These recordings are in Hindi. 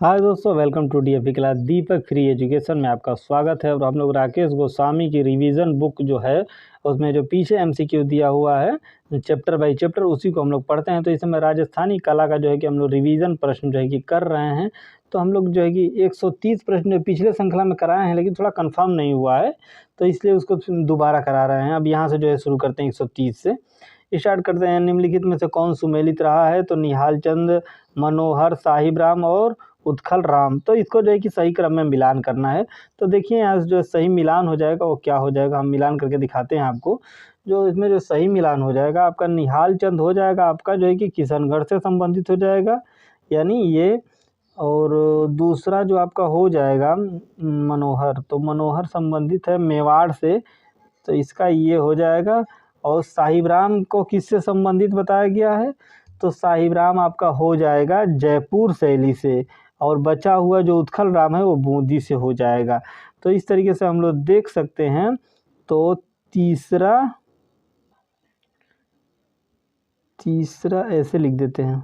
हाय दोस्तों, welcome to DFE class Deepak free education में आपका स्वागत है। और हम लोग राकेश गोस्वामी की रिवीजन बुक जो है उसमें जो पीछे एमसीक्यू दिया हुआ है चैप्टर बाय चैप्टर उसी को हम लोग पढ़ते हैं। तो इस समय राजस्थानी कला का जो है कि हम लोग रिवीजन प्रश्न जो है कि कर रहे हैं। तो हम लोग जो है कि 130 प्रश्न जो पिछले श्रृंखला में कराए हैं, लेकिन थोड़ा कन्फर्म नहीं हुआ है, तो इसलिए उसको दोबारा करा रहे हैं। अब यहाँ से जो है शुरू करते हैं 130 से स्टार्ट करते हैं। निम्नलिखित में से कौन सुमेलित रहा है? तो निहाल चंद, मनोहर, साहिब राम और उत्खल राम। तो इसको जो है कि सही क्रम में मिलान करना है। तो देखिए यहाँ जो सही मिलान हो जाएगा वो क्या हो जाएगा, हम मिलान करके दिखाते हैं आपको। जो इसमें जो सही मिलान हो जाएगा आपका निहाल चंद हो जाएगा, आपका जो है कि किशनगढ़ से संबंधित हो जाएगा, यानी ये। और दूसरा जो आपका हो जाएगा मनोहर, तो मनोहर संबंधित है मेवाड़ से, तो इसका ये हो जाएगा। और साहिब राम को किससे संबंधित बताया गया है? तो साहिब राम आपका हो जाएगा जयपुर शैली से, और बचा हुआ जो उत्खल राम है वो बूंदी से हो जाएगा। तो इस तरीके से हम लोग देख सकते हैं। तो तीसरा ऐसे लिख देते हैं,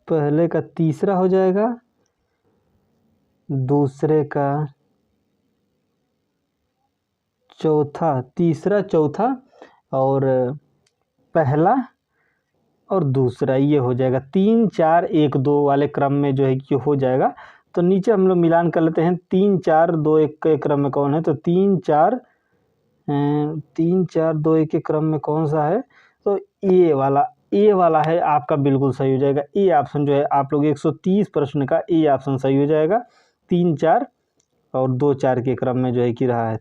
पहले का तीसरा हो जाएगा, दूसरे का चौथा, तीसरा चौथा, और पहला और दूसरा, ये हो जाएगा 3 4 1 2 वाले क्रम में जो है कि हो जाएगा। तो नीचे हम लोग मिलान कर लेते हैं। 3 4 2 1 के क्रम में कौन है? तो 3 4 2 1 के क्रम में कौन सा है? तो ए वाला है आपका, बिल्कुल सही हो जाएगा। ए ऑप्शन जो है आप लोग 130 प्रश्न का ए ऑप्शन सही हो जाएगा। 3 4 और 2 4 के क्रम में जो है कि रहा है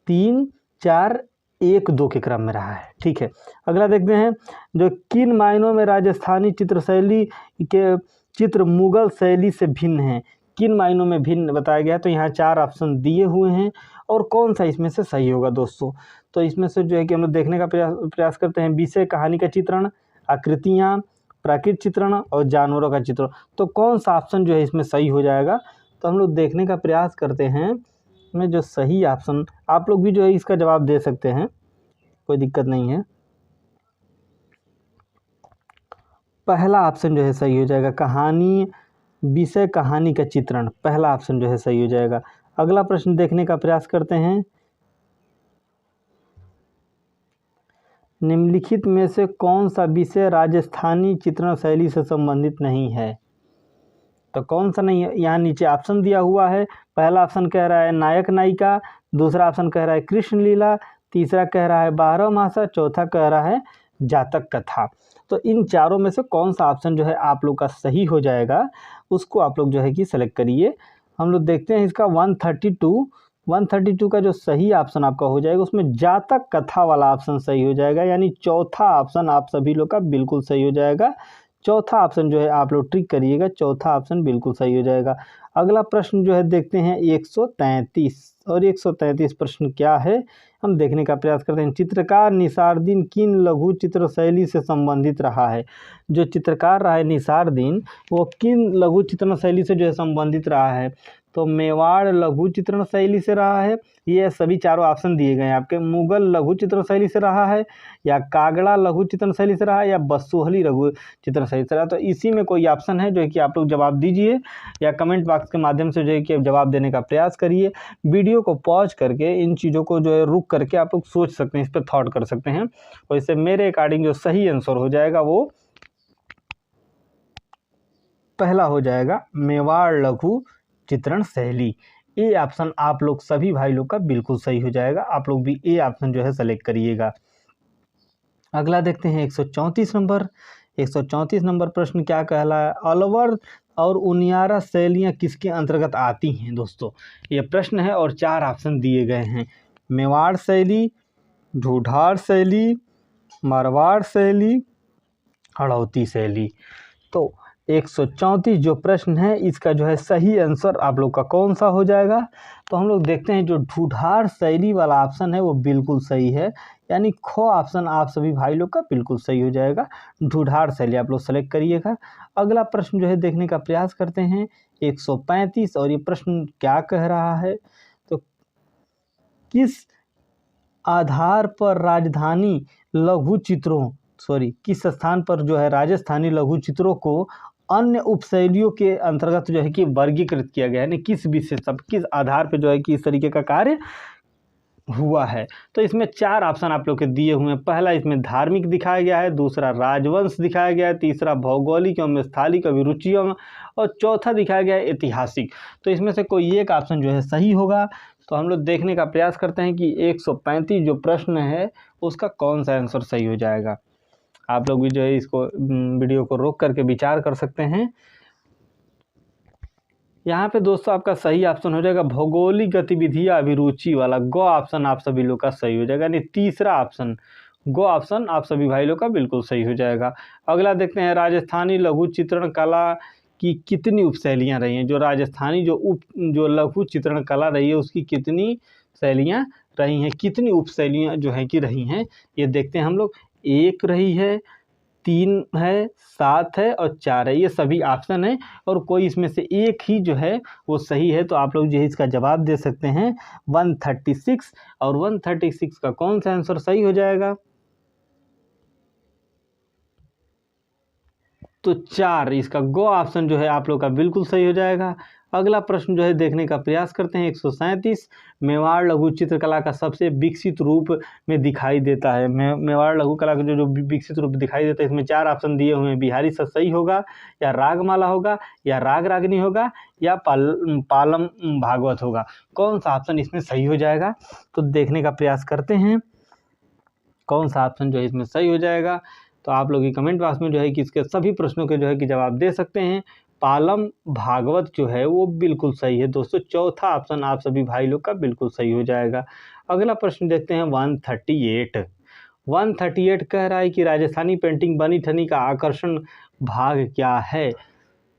3 4 1 2 के क्रम में रहा है। ठीक है, अगला देखते हैं। जो किन मायनों में राजस्थानी चित्र शैली के चित्र मुगल शैली से भिन्न है? किन मायनों में भिन्न बताया गया है? तो यहाँ 4 ऑप्शन दिए हुए हैं, और कौन सा इसमें से सही होगा दोस्तों? तो इसमें से जो है कि हम लोग देखने का प्रयास करते हैं। विषय कहानी का चित्रण, आकृतियाँ, प्राकृतिक चित्रण और जानवरों का चित्रण। तो कौन सा ऑप्शन जो है इसमें सही हो जाएगा? तो हम लोग देखने का प्रयास करते हैं में जो सही ऑप्शन, आप लोग भी जो है इसका जवाब दे सकते हैं, कोई दिक्कत नहीं है। पहला ऑप्शन जो है सही हो जाएगा, कहानी, विषय कहानी का चित्रण, पहला ऑप्शन जो है सही हो जाएगा। अगला प्रश्न देखने का प्रयास करते हैं। निम्नलिखित में से कौन सा विषय राजस्थानी चित्रण शैली से संबंधित नहीं है? तो कौन सा नहीं है? यहाँ नीचे ऑप्शन दिया हुआ है। पहला ऑप्शन कह रहा है नायक नायिका, दूसरा ऑप्शन कह रहा है कृष्ण लीला, तीसरा कह रहा है 12 मासा, चौथा कह रहा है जातक कथा। तो इन चारों में से कौन सा ऑप्शन जो है आप लोग का सही हो जाएगा, उसको आप लोग जो है कि सेलेक्ट करिए। हम लोग देखते हैं इसका 132 का जो सही ऑप्शन आपका हो जाएगा, उसमें जातक कथा वाला ऑप्शन सही हो जाएगा, यानी चौथा ऑप्शन आप सभी लोग का बिल्कुल सही हो जाएगा। चौथा ऑप्शन जो है आप लोग ट्रिक करिएगा, चौथा ऑप्शन बिल्कुल सही हो जाएगा। अगला प्रश्न जो है देखते हैं 133, और 133 प्रश्न क्या है हम देखने का प्रयास करते हैं। चित्रकार निसारदीन किन लघु चित्र शैली से संबंधित रहा है? जो चित्रकार रहा है निसारदीन, वो किन लघु चित्रण शैली से जो है संबंधित रहा है? तो मेवाड़ लघु चित्रण शैली से रहा है, ये सभी चारों ऑप्शन दिए गए हैं आपके। मुगल लघु चित्रण शैली से रहा है, या कागड़ा लघु चित्रण शैली से रहा है, या बसोहली लघु चित्रण शैली से रहा। तो इसी में कोई ऑप्शन है जो है कि आप लोग जवाब दीजिए, या कमेंट बॉक्स के माध्यम से जो है कि जवाब देने का प्रयास करिए। वीडियो को पॉज करके इन चीज़ों को जो है रुक करके आप लोग सोच सकते हैं, इस पर थॉट कर सकते हैं। और इससे मेरे अकॉर्डिंग जो सही आंसर हो जाएगा वो पहला हो जाएगा, मेवाड़ लघु चित्रण शैली। ए ऑप्शन आप लोग सभी भाई लोग का बिल्कुल सही हो जाएगा। आप लोग भी ए ऑप्शन जो है सेलेक्ट करिएगा। अगला देखते हैं 134 नंबर। 134 नंबर प्रश्न क्या कहला है? अलवर और उनियारा शैलियाँ किसके अंतर्गत आती हैं? दोस्तों ये प्रश्न है और 4 ऑप्शन दिए गए हैं। मेवाड़ शैली, ढूढ़ार शैली, मारवाड़ शैली, हड़ौती शैली। तो 134 जो प्रश्न है इसका जो है सही आंसर आप लोग का कौन सा हो जाएगा? तो हम लोग देखते हैं जो ढूढ़ार शैली वाला ऑप्शन है वो बिल्कुल सही है, यानी खो ऑप्शन आप सभी भाई लोग का बिल्कुल सही हो जाएगा। ढूढ़ार शैली आप लोग सेलेक्ट करिएगा। अगला प्रश्न जो है देखने का प्रयास करते हैं 135, और ये प्रश्न क्या कह रहा है? तो किस आधार पर राजधानी लघु चित्रों किस स्थान पर जो है राजस्थानी लघु चित्रों को अन्य उपशैलियों के अंतर्गत जो है कि वर्गीकृत किया गया है, यानी किस विशेषता किस आधार पर जो है कि इस तरीके का कार्य हुआ है। तो इसमें 4 ऑप्शन आप लोग के दिए हुए हैं। पहला इसमें धार्मिक दिखाया गया है, दूसरा राजवंश दिखाया गया है, तीसरा भौगोलिक एवं स्थलिक अभिरुचियों में, और चौथा दिखाया गया है ऐतिहासिक। तो इसमें से कोई एक ऑप्शन जो है सही होगा। तो हम लोग देखने का प्रयास करते हैं कि 135 जो प्रश्न है उसका कौन सा आंसर सही हो जाएगा। आप लोग भी जो है इसको वीडियो को रोक करके विचार कर सकते हैं। यहाँ पे दोस्तों आपका सही ऑप्शन हो जाएगा भौगोलिक गतिविधियाँ अभिरुचि वाला गो ऑप्शन आप सभी लोग का सही हो जाएगा, यानी तीसरा ऑप्शन गो ऑप्शन आप सभी भाई लोग का बिल्कुल सही हो जाएगा। अगला देखते हैं राजस्थानी लघु चित्रण कला की कितनी उपशैलियाँ रही हैं। जो राजस्थानी जो लघु चित्रण कला रही है उसकी कितनी शैलियाँ रही हैं, कितनी उपशैलियाँ जो हैं कि रही हैं, ये देखते हैं हम लोग। 1 रही है, 3 है, 7 है और 4 है, ये सभी ऑप्शन है और कोई इसमें से एक ही जो है वो सही है। तो आप लोग जो है इसका जवाब दे सकते हैं 136, और 136 का कौन सा आंसर सही हो जाएगा। तो 4 इसका गो ऑप्शन जो है आप लोग का बिल्कुल सही हो जाएगा। अगला प्रश्न जो है देखने का प्रयास करते हैं 137, मेवाड़ लघु चित्रकला का सबसे विकसित रूप में दिखाई देता है। मेवाड़ लघु कला का जो विकसित रूप दिखाई देता है, इसमें 4 ऑप्शन दिए हुए हैं। बिहारी सा सही होगा, या रागमाला होगा, या राग रागनी होगा, या पालम भागवत होगा। कौन सा ऑप्शन इसमें सही हो जाएगा, तो देखने का प्रयास करते हैं कौन सा ऑप्शन जो है इसमें सही हो जाएगा। तो आप लोग कमेंट बॉक्स में जो है कि इसके सभी प्रश्नों के जो है कि जवाब दे सकते हैं। पालम भागवत जो है वो बिल्कुल सही है दोस्तों। चौथा ऑप्शन आप सभी भाई लोग का बिल्कुल सही हो जाएगा। अगला प्रश्न देखते हैं 138 कह रहा है कि राजस्थानी पेंटिंग बनी ठनी का आकर्षण भाग क्या है।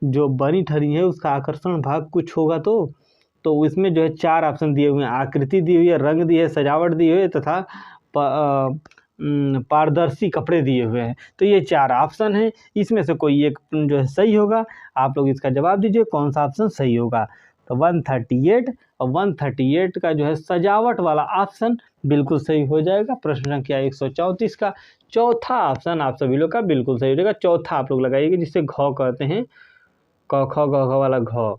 जो बनी ठनी है उसका आकर्षण भाग कुछ होगा तो इसमें जो है 4 ऑप्शन दिए हुए हैं। आकृति दी हुई है, रंग दी है, सजावट दी हुई है तथा पारदर्शी कपड़े दिए हुए हैं। तो ये 4 ऑप्शन हैं, इसमें से कोई एक जो है सही होगा। आप लोग इसका जवाब दीजिए कौन सा ऑप्शन सही होगा। तो 138 और 138 का जो है सजावट वाला ऑप्शन बिल्कुल सही हो जाएगा। प्रश्न संख्या 134 का चौथा ऑप्शन आप सभी लोग का बिल्कुल सही हो जाएगा। चौथा आप लोग लगाइएगा जिसे घ कहते हैं, क ख ग घ वाला घ।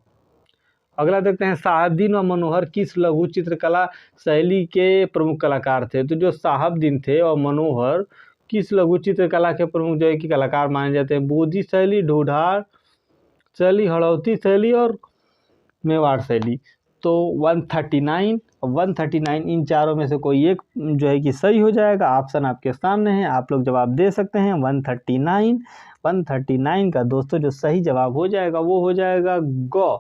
अगला देखते हैं साहबदीन व मनोहर किस लघु चित्रकला शैली के प्रमुख कलाकार थे। तो जो साहबदीन थे और मनोहर किस लघु चित्रकला के प्रमुख जो है कि कलाकार माने जाते हैं। बोधी शैली, ढूढ़ार शैली, हड़ौती शैली और मेवाड़ शैली। तो 139 और 139 इन चारों में से कोई एक जो है कि सही हो जाएगा। ऑप्शन आपके सामने है, आप लोग जवाब दे सकते हैं। 139 का दोस्तों जो सही जवाब हो जाएगा वो हो जाएगा ग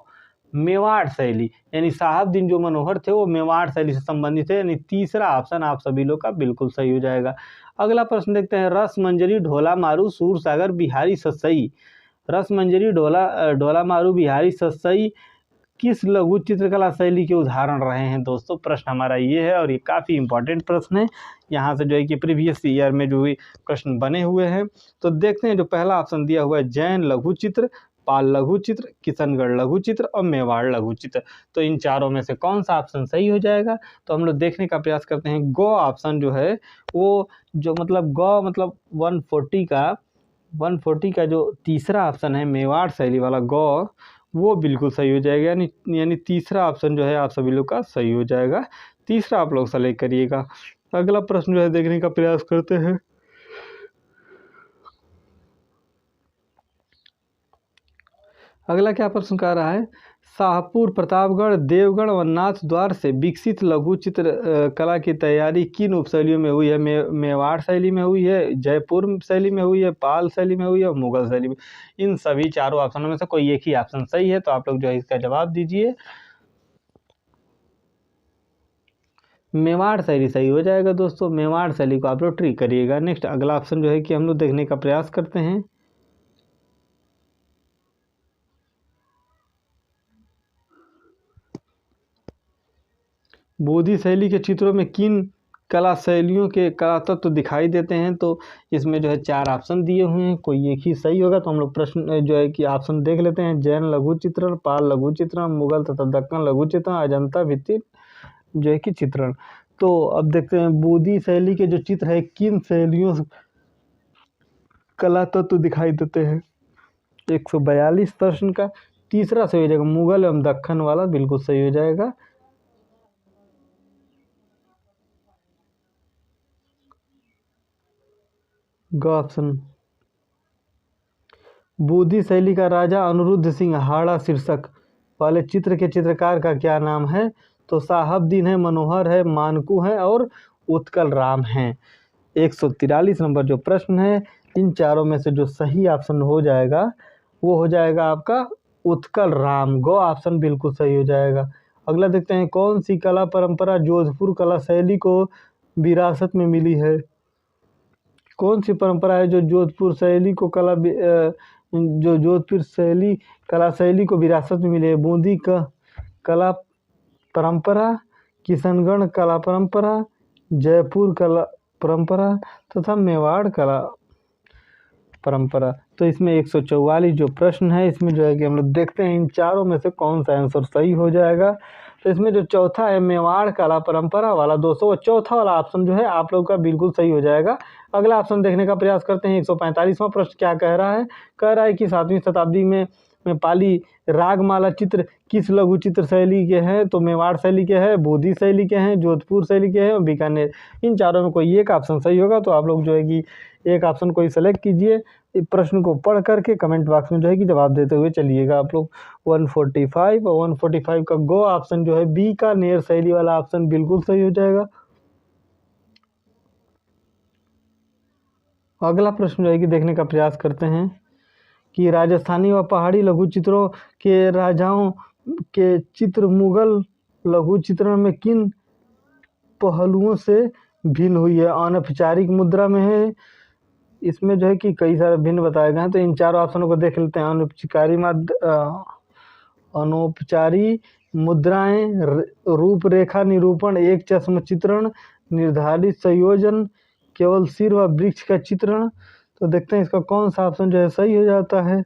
मेवाड़ शैली, यानी साहबदीन जो मनोहर थे वो मेवाड़ शैली से संबंधित है, यानी तीसरा ऑप्शन आप सभी लोग का बिल्कुल सही हो जाएगा। अगला प्रश्न देखते हैं रस मंजरी, ढोला मारू, सूरसागर, बिहारी सतसई। रस मंजरी, ढोला मारू, बिहारी सतसई किस लघु चित्रकला शैली के उदाहरण रहे हैं। दोस्तों प्रश्न हमारा ये है और ये काफ़ी इंपॉर्टेंट प्रश्न है। यहाँ से जो है कि प्रीवियस ईयर में जो भी प्रश्न बने हुए हैं। तो देखते हैं जो पहला ऑप्शन दिया हुआ है जैन लघु चित्र, पाल लघु चित्र, किशनगढ़ लघु चित्र और मेवाड़ लघु चित्र। तो इन चारों में से कौन सा ऑप्शन सही हो जाएगा। तो हम लोग देखने का प्रयास करते हैं। गो ऑप्शन जो है वो जो मतलब गो मतलब 140 का जो तीसरा ऑप्शन है मेवाड़ शैली वाला गो, वो बिल्कुल सही हो जाएगा। यानी तीसरा ऑप्शन जो है आप सभी लोग का सही हो जाएगा। तीसरा आप लोग सेलेक्ट करिएगा। अगला प्रश्न जो है देखने का प्रयास करते हैं। अगला क्या प्रश्न कह रहा है, शाहपुर, प्रतापगढ़, देवगढ़ और नाथ द्वार से विकसित लघु चित्र कला की तैयारी किन उपशैलियों में हुई है। मेवाड़ शैली में हुई है, जयपुर शैली में हुई है, पाल शैली में हुई है और मुगल शैली में। इन सभी चारों ऑप्शनों में से कोई एक ही ऑप्शन सही है। तो आप लोग जो है इसका जवाब दीजिए। मेवाड़ शैली सही हो जाएगा दोस्तों। मेवाड़ शैली को आप लोग ट्रिक करिएगा। नेक्स्ट अगला ऑप्शन जो है कि हम लोग देखने का प्रयास करते हैं। बोधी शैली के चित्रों में किन कला शैलियों के कला तत्व दिखाई देते हैं। तो इसमें जो है 4 ऑप्शन दिए हुए हैं, कोई एक ही सही होगा। तो हम लोग प्रश्न जो है कि ऑप्शन देख लेते हैं। जैन लघु चित्रण, पाल लघु चित्रण, मुगल तथा दक्कन लघु चित्रण, अजंता भित्ति जो है कि चित्रण। तो अब देखते हैं बोधी शैली के जो चित्र है किन शैलियों कला तत्व दिखाई देते हैं। 142 प्रश्न का तीसरा सही हो जाएगा, मुगल एवं दक्खन वाला बिल्कुल सही हो जाएगा। ग ऑप्शन। बूदी शैली का राजा अनिरुद्ध सिंह हाड़ा शीर्षक वाले चित्र के चित्रकार का क्या नाम है? तो साहबदीन है, मनोहर है, मानकू है और उत्कल राम है। 143 नंबर जो प्रश्न है, इन चारों में से जो सही ऑप्शन हो जाएगा वो हो जाएगा आपका उत्कल राम। गो ऑप्शन बिल्कुल सही हो जाएगा। अगला देखते हैं, कौन सी कला परंपरा जोधपुर कला शैली को विरासत में मिली है? कौन सी परंपरा है जो जोधपुर शैली को जो जोधपुर शैली कला शैली को विरासत में मिली है? बूंदी का कला परंपरा, किशनगढ़ कला परंपरा, जयपुर कला परंपरा तथा मेवाड़ कला परंपरा। तो इसमें 144 जो प्रश्न है, इसमें जो है कि हम लोग देखते हैं इन चारों में से कौन सा आंसर सही हो जाएगा। तो इसमें जो चौथा है मेवाड़ कला परंपरा वाला दोस्तों, चौथा वाला ऑप्शन जो है आप लोग का बिल्कुल सही हो जाएगा। अगला ऑप्शन देखने का प्रयास करते हैं। 145वां प्रश्न क्या कह रहा है? कह रहा है कि 7वीं शताब्दी में पाली रागमाला चित्र किस लघु चित्र शैली के हैं? तो मेवाड़ शैली के हैं, बोधी शैली के हैं, जोधपुर शैली के हैं और बीकानेर। इन चारों में कोई एक ऑप्शन सही होगा, तो आप लोग जो है कि एक ऑप्शन कोई सेलेक्ट कीजिए। प्रश्न को पढ़ करके कमेंट बॉक्स में जो है कि जवाब देते हुए चलिएगा आप लोग। 145 और 145 का गो ऑप्शन जो है बीकानेर शैली वाला ऑप्शन बिल्कुल सही हो जाएगा। अगला प्रश्न जो है कि देखने का प्रयास करते हैं कि राजस्थानी व पहाड़ी लघु चित्रों के राजाओं के चित्र मुगल लघु चित्रण में किन पहलुओं से भिन्न हुई है? अनौपचारिक मुद्रा में है, इसमें जो है कि कई सारे भिन्न बताए गए हैं। तो इन चारों ऑप्शनों को देख लेते हैं। अनौपचारिक मुद्राएं, रूपरेखा निरूपण, एक चश्म चित्रण, निर्धारित संयोजन, केवल सिर व वृक्ष का चित्रण। तो देखते हैं इसका कौन सा ऑप्शन जो है सही हो जाता है।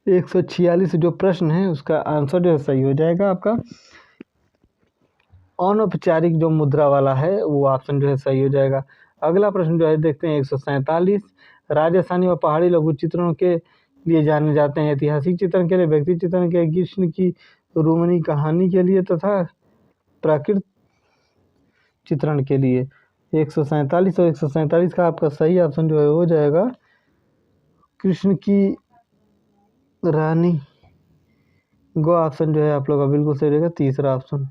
146 जो प्रश्न है उसका आंसर जो है सही हो जाएगा आपका। अनौपचारिक जो मुद्रा वाला है वो ऑप्शन जो है सही हो जाएगा। अगला प्रश्न जो है देखते हैं 147। राजस्थानी व पहाड़ी लघु चित्रों के लिए जाने जाते हैं। ऐतिहासिक चित्रण के लिए, व्यक्ति चित्रण के लिए, कृष्ण की रूमनी कहानी के लिए तथा प्राकृतिक चित्रण के लिए। 147 और 147 का आपका सही ऑप्शन जो है हो जाएगा कृष्ण की रानी। गो ऑप्शन जो है आप लोग का बिल्कुल सही रहेगा, तीसरा ऑप्शन।